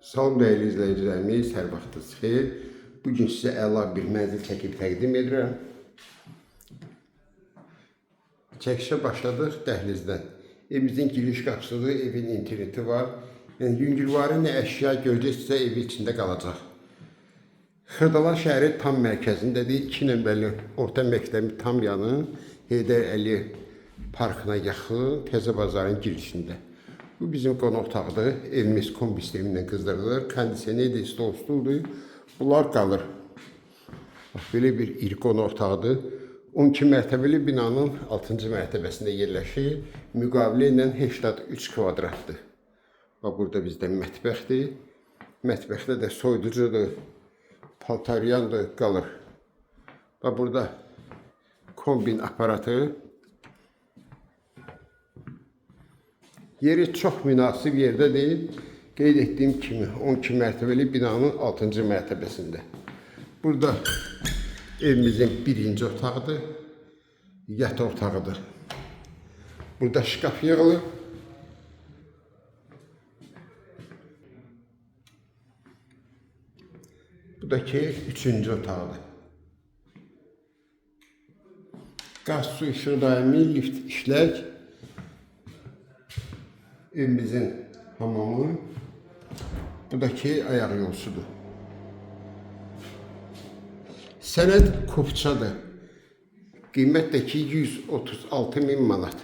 Salam dəyərli izləyicilərimiz, hər vaxtınız xeyir. Bugün sizə əla bir mənzil çəkib təqdim edirəm. Çəkişə başladıq dəhlizdən. Evimizin giriş qapısıdır, evin interneti var. Yəni yüngülvari nə əşya görəcəksə evi içində qalacaq. Xırdalar şəhəri tam mərkəzindədir. 2 nömrəli orta məktəbi tam yanı Heydər Əliyev parkına yaxın Təzə bazarın girişində. Bu bizim qonaq otağıdır. Evimiz kombi sistemindən qızdırılır. Kondisionerdir, stoldur. Bunlar qalır. Bax, belə bir iri qonaq otağıdır. 12 mərtəbəli binanın 6-cı mərtəbəsində yerləşir. Müqavilə ilə 83 kvadratdır. Bax, burada bizdə mətbəxdir. Mətbəxdə də soyuducudur, paltaryandır, qalır. Bax, burada kombin aparatı. Yeri çox münasib yerdədir. Qeyd etdiyim kimi 12 mərtəbəli binanın 6-cı mərtəbəsində. Burada evimizin birinci otağıdır. Yataq otağıdır. Burada şkaf yığılır. Bu da ki 3-cü otağıdır. Qaz, su, işıq daimi, lift işlək. Evimizin hamamı. Bu da ki ayaq yolsudur. Sənəd kupçadır. Qiymət də ki 136.000 manat.